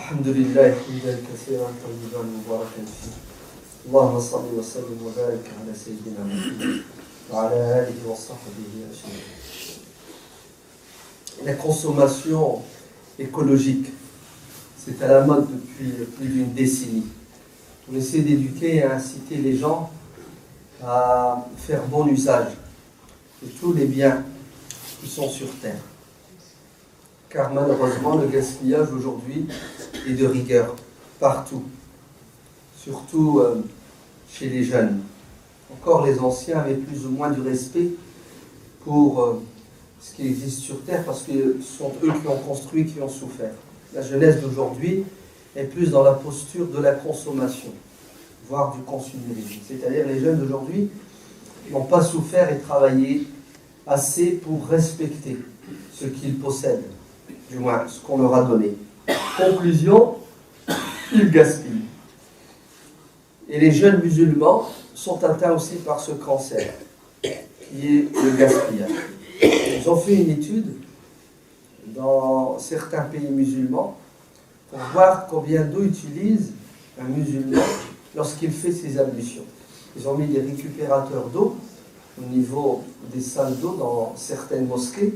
الحمد لله حمدا كثيرا طيبا مباركا فيه اللهم صل وسلم وبارك على سيدنا محمد وعلى آله وصحبه أجمعين. La consommation écologique, c'est à la mode depuis plus d'une décennie. On essaie d'éduquer et inciter les gens à faire bon usage de tous les biens qui sont sur Terre. Car malheureusement, le gaspillage aujourd'hui est de rigueur partout, surtout chez les jeunes. Encore les anciens avaient plus ou moins du respect pour ce qui existe sur Terre, parce que ce sont eux qui ont construit, qui ont souffert. La jeunesse d'aujourd'hui est plus dans la posture de la consommation, voire du consumérisme. C'est-à-dire les jeunes d'aujourd'hui n'ont pas souffert et travaillé assez pour respecter ce qu'ils possèdent, du moins ce qu'on leur a donné. Conclusion, ils gaspillent. Et les jeunes musulmans sont atteints aussi par ce cancer, qui est le gaspillage. Ils ont fait une étude dans certains pays musulmans pour voir combien d'eau utilise un musulman lorsqu'il fait ses ablutions. Ils ont mis des récupérateurs d'eau au niveau des salles d'eau dans certaines mosquées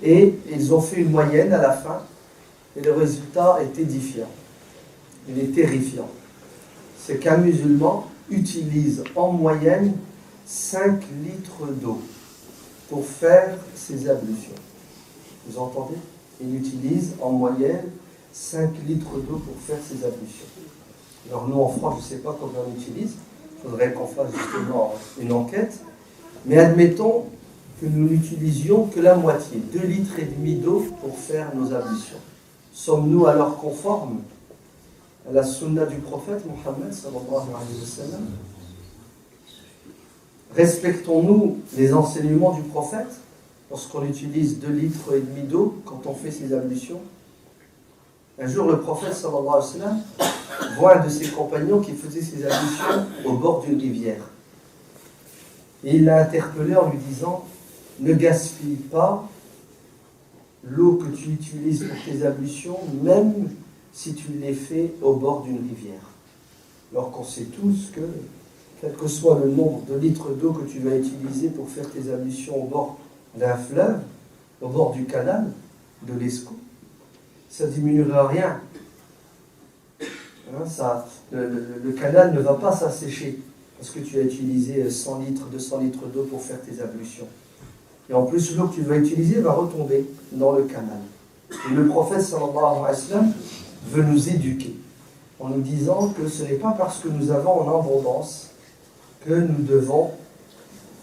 et ils ont fait une moyenne à la fin et le résultat est édifiant. Il est terrifiant. C'est qu'un musulman utilise en moyenne 5 litres d'eau pour faire ses ablutions. Vous entendez? Il utilise en moyenne 5 litres d'eau pour faire ses ablutions. Alors nous en France, je ne sais pas combien on utilise, il faudrait qu'on fasse justement une enquête, mais admettons que nous n'utilisions que la moitié, 2,5 litres d'eau pour faire nos ablutions. Sommes-nous alors conformes à la sunna du prophète Mohammed sallallahu alayhi wa sallam? Respectons-nous les enseignements du prophète lorsqu'on utilise 2,5 litres d'eau quand on fait ses ablutions? Un jour, le prophète sallallahu alayhi wa sallam voit un de ses compagnons qui faisait ses ablutions au bord d'une rivière. Et il l'a interpellé en lui disant: ne gaspille pas l'eau que tu utilises pour tes ablutions, même si tu les fais au bord d'une rivière. Alors qu'on sait tous que, quel que soit le nombre de litres d'eau que tu vas utiliser pour faire tes ablutions au bord d'un fleuve, au bord du canal, de l'Escaut, ça ne diminuera rien. Le canal ne va pas s'assécher parce que tu as utilisé 100 litres, 200 litres d'eau pour faire tes ablutions. Et en plus, l'eau que tu vas utiliser va retomber dans le canal. Et le prophète sallallahu alayhi wa sallam veut nous éduquer en nous disant que ce n'est pas parce que nous avons en abondance que nous devons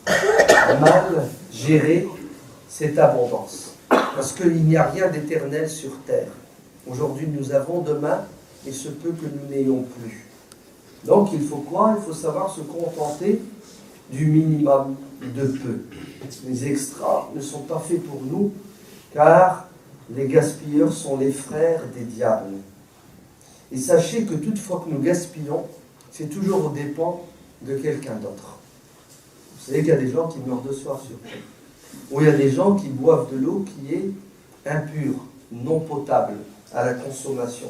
mal gérer cette abondance. Parce qu'il n'y a rien d'éternel sur terre. Aujourd'hui, nous avons, demain, il se peut que nous n'ayons plus. Donc, il faut quoi? Il faut savoir se contenter du minimum, de peu. Les extras ne sont pas faits pour nous, car les gaspilleurs sont les frères des diables. Et sachez que toute fois que nous gaspillons, c'est toujours aux dépens de quelqu'un d'autre. Vous savez qu'il y a des gens qui meurent de soif sur terre. Ou il y a des gens qui boivent de l'eau qui est impure, non potable à la consommation.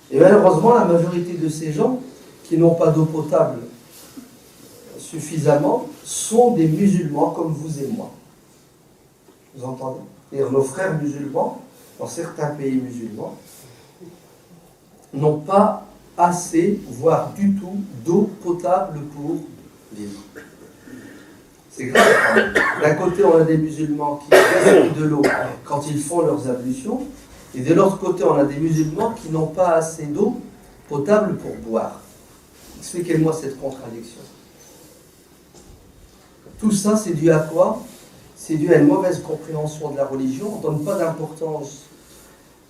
Et malheureusement, la majorité de ces gens qui n'ont pas d'eau potable suffisamment sont des musulmans comme vous et moi. Vous entendez? C'est-à-dire nos frères musulmans, dans certains pays musulmans, n'ont pas assez, voire du tout, d'eau potable pour vivre. C'est grave. D'un côté, on a des musulmans qui gaspillent de l'eau quand ils font leurs ablutions, et de l'autre côté, on a des musulmans qui n'ont pas assez d'eau potable pour boire. Expliquez-moi cette contradiction. Tout ça, c'est dû à quoi? C'est dû à une mauvaise compréhension de la religion. On ne donne pas d'importance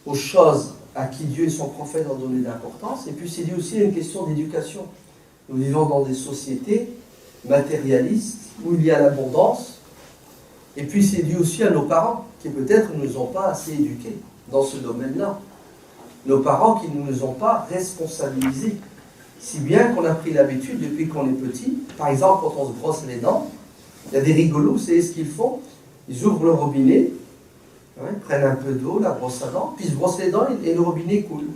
aux choses à qui Dieu et son prophète ont donné d'importance. Et puis, c'est dû aussi à une question d'éducation. Nous vivons dans des sociétés matérialistes où il y a l'abondance. Et puis, c'est dû aussi à nos parents qui, peut-être, ne nous ont pas assez éduqués dans ce domaine-là. Nos parents qui ne nous ont pas responsabilisés. Si bien qu'on a pris l'habitude, depuis qu'on est petit, par exemple, quand on se brosse les dents, il y a des rigolos, vous savez ce qu'ils font? Ils ouvrent le robinet, Ouais, ils prennent un peu d'eau, la brosse à dents, puis ils se brossent les dents et le robinet coule.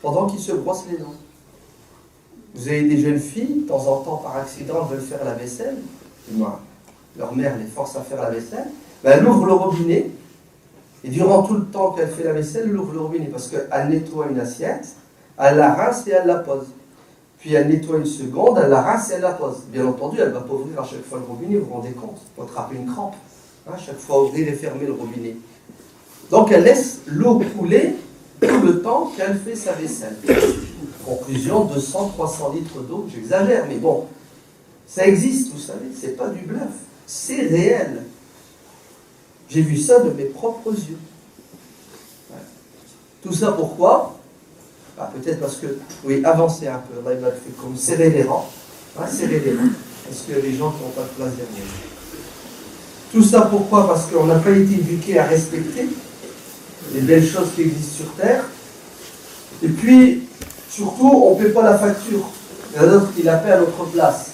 Pendant qu'ils se brossent les dents. Vous avez des jeunes filles, de temps en temps, par accident, veulent faire la vaisselle. Moi, leur mère les force à faire la vaisselle. Ben, elle ouvre le robinet, et durant tout le temps qu'elle fait la vaisselle, elle ouvre le robinet, parce qu'elle nettoie une assiette, elle la rince et elle la pose. Puis elle nettoie une seconde, elle la rince et elle la pose. Bien entendu, elle ne va pas ouvrir à chaque fois le robinet, vous vous rendez compte, pour attraper une crampe. À chaque fois, ouvrir et fermer le robinet. Donc elle laisse l'eau couler tout le temps qu'elle fait sa vaisselle. Conclusion, 200-300 litres d'eau, j'exagère, mais bon, ça existe, vous savez, c'est pas du bluff, c'est réel. J'ai vu ça de mes propres yeux. Ouais. Tout ça pourquoi? Peut-être parce que, oui, avancez un peu, comme serrer les rangs, serrer les rangs, parce que les gens qui n'ont pas de place derrière. Tout ça pourquoi? Parce qu'on n'a pas été éduqués à respecter les belles choses qui existent sur Terre. Et puis, surtout, on ne paie pas la facture. Il y en a d'autres qui la paient à notre place.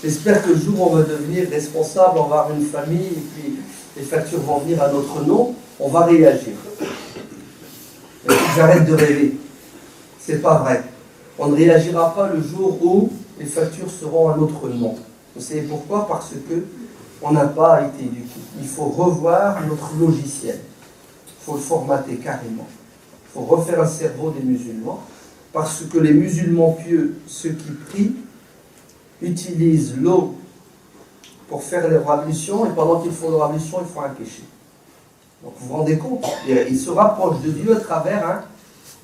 J'espère que le jour où on va devenir responsable, on va avoir une famille, et puis les factures vont venir à notre nom, on va réagir. Et puis j'arrête de rêver. C'est pas vrai. On ne réagira pas le jour où les factures seront à notre nom. Vous savez pourquoi? Parce que on n'a pas été éduqué. Il faut revoir notre logiciel. Il faut le formater carrément. Il faut refaire un cerveau des musulmans. Parce que les musulmans pieux, ceux qui prient, utilisent l'eau pour faire leur ablution, et pendant qu'ils font leur ablution, ils font un péché. Donc vous vous rendez compte? Ils se rapprochent de Dieu à travers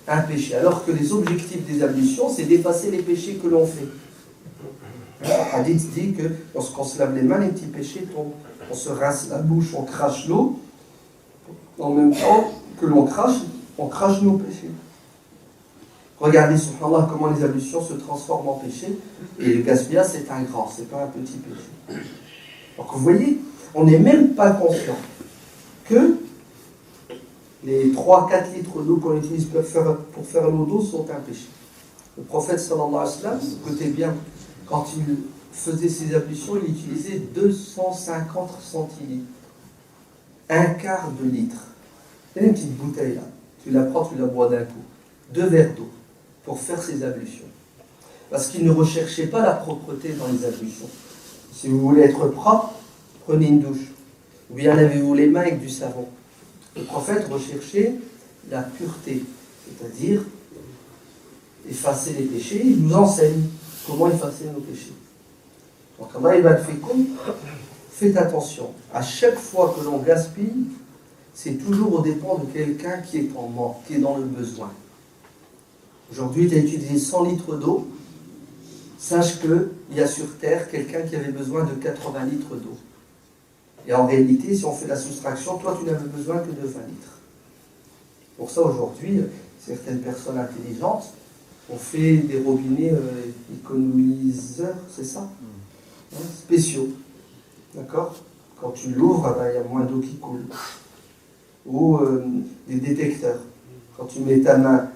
un péché. Alors que les objectifs des ablutions, c'est d'effacer les péchés que l'on fait. Le hadith dit que lorsqu'on se lave les mains, les petits péchés tombent. On se rince la bouche, on crache l'eau. En même temps que l'on crache, on crache nos péchés. Regardez, subhanallah, comment les ablutions se transforment en péché. Et le gaspillage, c'est un grand, c'est pas un petit péché. Donc vous voyez, on n'est même pas conscient que les 3-4 litres d'eau qu'on utilise pour faire l'eau d'eau sont un péché. Le prophète sallallahu alayhi wa sallam, écoutez bien, quand il faisait ses ablutions, il utilisait 250 centilitres. Un quart de litre. Il y a une petite bouteille là. Tu la prends, tu la bois d'un coup. 2 verres d'eau pour faire ses ablutions. Parce qu'il ne recherchait pas la propreté dans les ablutions. Si vous voulez être propre, prenez une douche. Ou bien lavez-vous les mains avec du savon. Le prophète recherchait la pureté, c'est-à-dire effacer les péchés. Il nous enseigne comment effacer nos péchés. Donc, Allah il va le faire comme. Faites attention. À chaque fois que l'on gaspille, c'est toujours au dépend de quelqu'un qui est en manque, qui est dans le besoin. Aujourd'hui, tu as utilisé 100 litres d'eau. Sache qu'il y a sur Terre quelqu'un qui avait besoin de 80 litres d'eau. Et en réalité, si on fait la soustraction, toi, tu n'avais besoin que de 20 litres. Pour ça, aujourd'hui, certaines personnes intelligentes ont fait des robinets économiseurs, c'est ça? Spéciaux. D'accord? Quand tu l'ouvres, il y a moins d'eau qui coule. Ou des détecteurs. Quand tu mets ta main,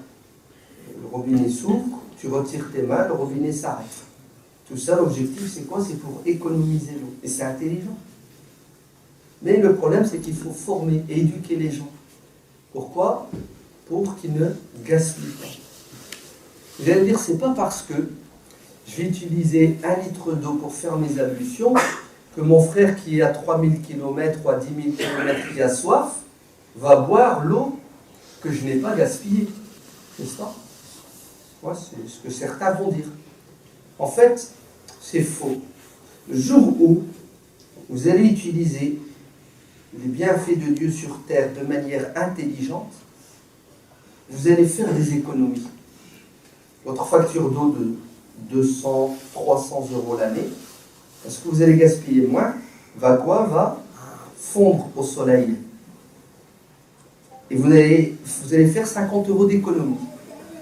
le robinet s'ouvre, tu retires tes mains, le robinet s'arrête. Tout ça, l'objectif, c'est quoi? C'est pour économiser l'eau. Et c'est intelligent. Mais le problème, c'est qu'il faut former et éduquer les gens. Pourquoi? Pour qu'ils ne gaspillent pas. Vous allez me dire, c'est pas parce que je vais utiliser 1 litre d'eau pour faire mes ablutions que mon frère qui est à 3000 km ou à 10 000 km qui a soif va boire l'eau que je n'ai pas gaspillée. N'est-ce pas? Moi, c'est ce que certains vont dire. En fait, c'est faux. Le jour où vous allez utiliser les bienfaits de Dieu sur terre de manière intelligente, vous allez faire des économies. Votre facture d'eau de 200, 300 euros l'année, parce que vous allez gaspiller moins, va quoi? Va fondre au soleil. Et vous allez faire 50 euros d'économie.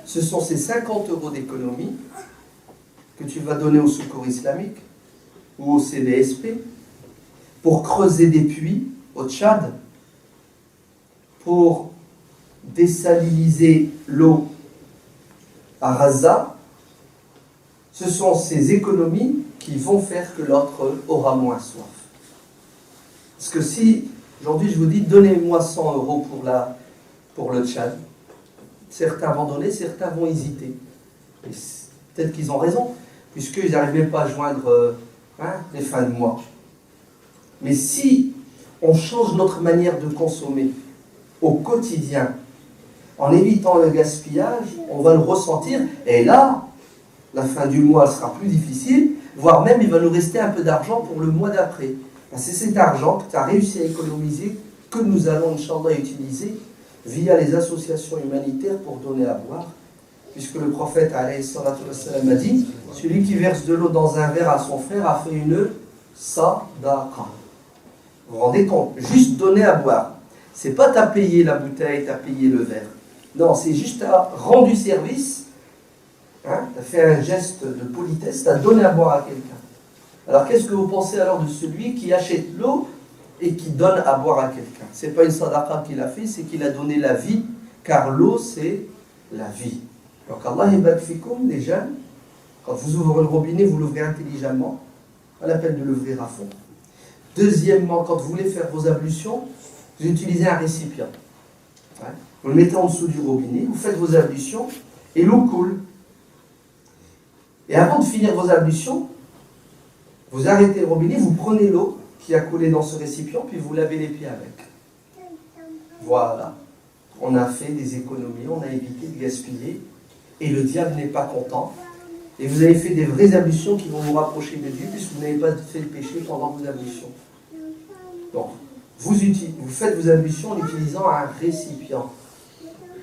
Ce sont ces 50 euros d'économie que tu vas donner au Secours islamique ou au CBSP pour creuser des puits au Tchad, pour désaliniser l'eau à Gaza. Ce sont ces économies qui vont faire que l'autre aura moins soif. Parce que si Aujourd'hui, je vous dis, donnez-moi 100 euros pour le Tchad. Certains vont donner, certains vont hésiter. Et peut-être qu'ils ont raison, puisqu'ils n'arrivent même pas à joindre les fins de mois. Mais si on change notre manière de consommer au quotidien, en évitant le gaspillage, on va le ressentir. Et là, la fin du mois sera plus difficile, voire même il va nous rester un peu d'argent pour le mois d'après. C'est cet argent que tu as réussi à économiser que nous allons, Inch'Allah, utiliser via les associations humanitaires pour donner à boire. Puisque le prophète alayhi salatu wassalam a dit, celui qui verse de l'eau dans un verre à son frère a fait une sadaqa. Vous vous rendez compte? Juste donner à boire. C'est pas t'as payé la bouteille, t'as payé le verre. Non, c'est juste t'as rendu service, t'as fait un geste de politesse, t'as donné à boire à quelqu'un. Alors qu'est-ce que vous pensez alors de celui qui achète l'eau et qui donne à boire à quelqu'un? C'est pas une sadaqa qu'il a fait, c'est qu'il a donné la vie, car l'eau c'est la vie. Donc Allah ybarak fikoum, les jeunes, quand vous ouvrez le robinet, vous l'ouvrez intelligemment, pas la peine de l'ouvrir à fond. Deuxièmement, quand vous voulez faire vos ablutions, vous utilisez un récipient. Vous le mettez en dessous du robinet, vous faites vos ablutions et l'eau coule. Et avant de finir vos ablutions, vous arrêtez le robinet, vous prenez l'eau qui a coulé dans ce récipient, puis vous lavez les pieds avec. Voilà. On a fait des économies, on a évité de gaspiller, et le diable n'est pas content. Et vous avez fait des vraies ablutions qui vont vous rapprocher de Dieu, puisque vous n'avez pas fait le péché pendant vos ablutions. Donc, vous faites vos ablutions en utilisant un récipient.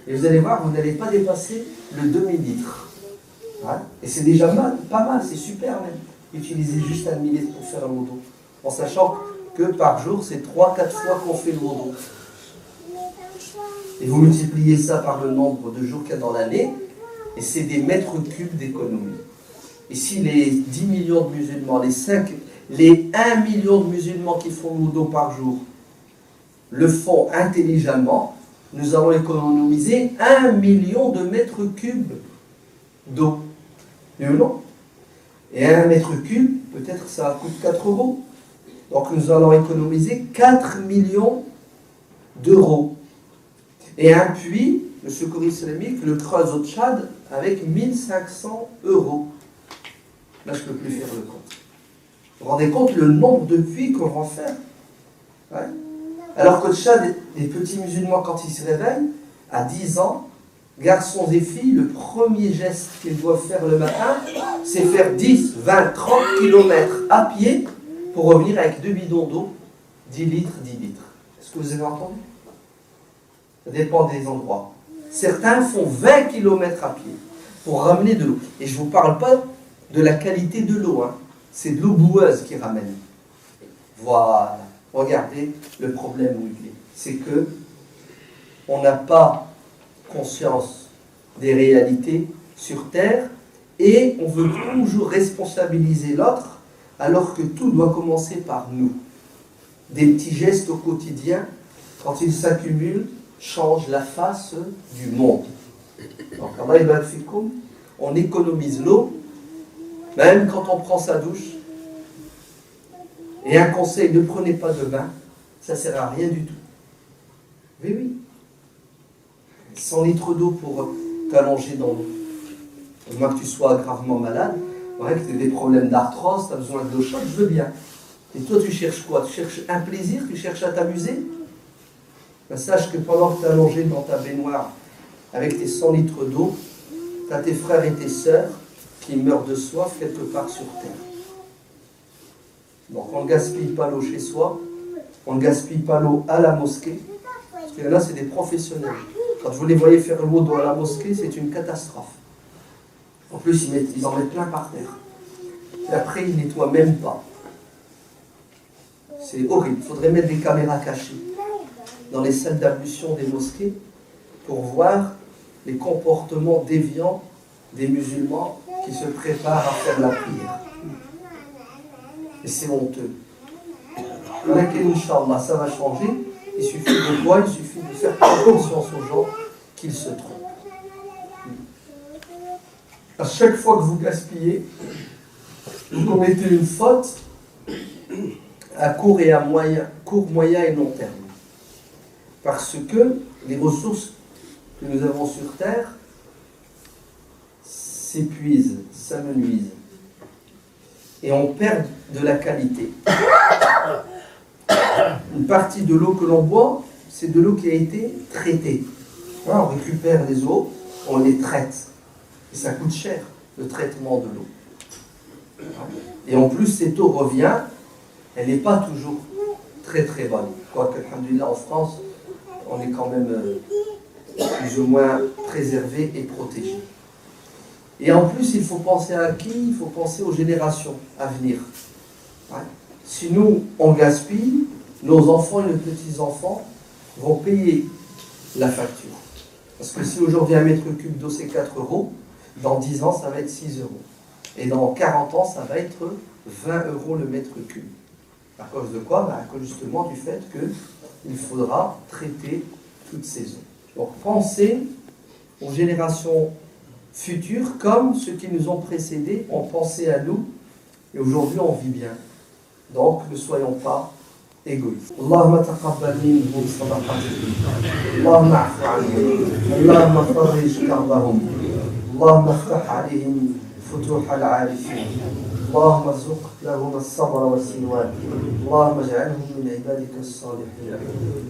Et vous allez voir, vous n'allez pas dépasser le demi-litre. Et c'est déjà pas mal, c'est super même. Utilisez juste un demi-litre pour faire un wudu. En sachant que par jour, c'est 3-4 fois qu'on fait le wudu. Et vous multipliez ça par le nombre de jours qu'il y a dans l'année, et c'est des mètres cubes d'économie. Et si les 10 millions de musulmans, les 1 million de musulmans qui font le wudu par jour le font intelligemment, nous allons économiser 1 million de mètres cubes d'eau. Oui ou non? Et 1 mètre cube, peut-être ça coûte 4 euros. Donc nous allons économiser 4 millions d'euros. Et un puits, le secours islamique, le creuse au Tchad avec 1500 euros. Là, je ne peux plus faire le compte. Vous vous rendez compte le nombre de puits qu'on va faire? Alors qu'au Tchad, les petits musulmans, quand ils se réveillent, à 10 ans, garçons et filles, le premier geste qu'ils doivent faire le matin, c'est faire 10, 20, 30 km à pied pour revenir avec 2 bidons d'eau, 10 litres, 10 litres. Est-ce que vous avez entendu? Ça dépend des endroits. Certains font 20 km à pied pour ramener de l'eau. Et je ne vous parle pas de la qualité de l'eau. C'est de l'eau boueuse qui ramène. Voilà. Regardez le problème où il est. C'est que on n'a pas conscience des réalités sur Terre et on veut toujours responsabiliser l'autre alors que tout doit commencer par nous. Des petits gestes au quotidien, quand ils s'accumulent, changent la face du monde. Donc, Allah ybarak fikoum, on économise l'eau, même quand on prend sa douche. Et un conseil, ne prenez pas de bain, ça ne sert à rien du tout. Mais oui. 100 litres d'eau pour t'allonger dans l'eau. Au moins que tu sois gravement malade, ouais, que tu aies des problèmes d'arthrose, tu as besoin d'eau chaude, je veux bien. Et toi, tu cherches quoi? Tu cherches un plaisir? Tu cherches à t'amuser? Ben, sache que pendant que tu es allongé dans ta baignoire avec tes 100 litres d'eau, tu as tes frères et tes sœurs qui meurent de soif quelque part sur terre. Donc on ne gaspille pas l'eau chez soi, on ne gaspille pas l'eau à la mosquée, parce que là c'est des professionnels. Quand vous les voyez faire l'eau dans la mosquée, c'est une catastrophe. En plus ils en mettent plein par terre. Et après ils ne nettoient même pas. C'est horrible. Il faudrait mettre des caméras cachées dans les salles d'ablution des mosquées pour voir les comportements déviants des musulmans qui se préparent à faire la prière. Et c'est honteux. Mais Inch'Allah, ça va changer. Il suffit de quoi? Il suffit de faire conscience aux gens qu'ils se trompent. À chaque fois que vous gaspillez, vous commettez une faute à court, moyen et long terme. Parce que les ressources que nous avons sur Terre s'épuisent, s'amenuisent. Et on perd de la qualité. Une partie de l'eau que l'on boit, c'est de l'eau qui a été traitée. On récupère les eaux, on les traite. Et ça coûte cher, le traitement de l'eau. Et en plus, cette eau revient, elle n'est pas toujours très très bonne. Quoique, alhamdoulilah, en France, on est quand même plus ou moins préservé et protégé. Et en plus, il faut penser à qui? Il faut penser aux générations à venir. Si nous, on gaspille, nos enfants et nos petits-enfants vont payer la facture. Parce que si aujourd'hui un mètre cube d'eau c'est 4 euros, dans 10 ans ça va être 6 euros. Et dans 40 ans ça va être 20 euros le mètre cube. À cause de quoi? À cause justement du fait qu'il faudra traiter toutes ces eaux. Donc pensez aux générations futures comme ceux qui nous ont précédés ont pensé à nous. Et aujourd'hui on vit bien. Donc ne soyons pas égoïste. Allahumma taqabbal minhum sadaqatihim. Allahumma afu anhum. Allahumma farrij karbahum. Allahumma aftah alayhim futuh al-arifin. اللهم ارزق لهم الصبر والسلوان. اللهم اجعلهم من عبادك الصالحين.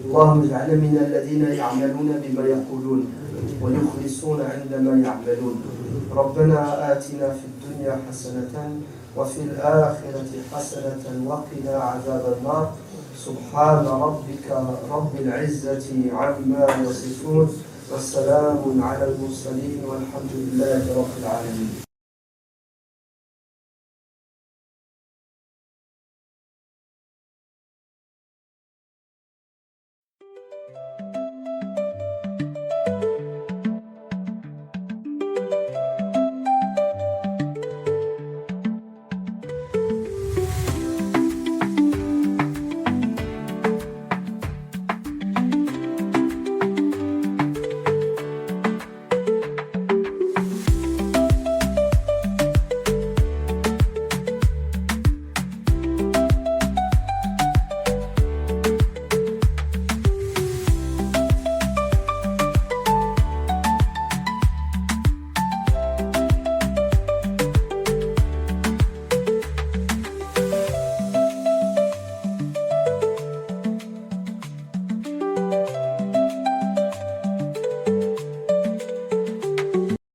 اللهم اجعلنا من الذين يعملون بما يقولون ويخلصون عندما يعملون. ربنا آتنا في الدنيا حسنة وفي الآخرة حسنة وقنا عذاب النار. سبحان ربك رب العزة عما يصفون والسلام على المرسلين والحمد لله رب العالمين.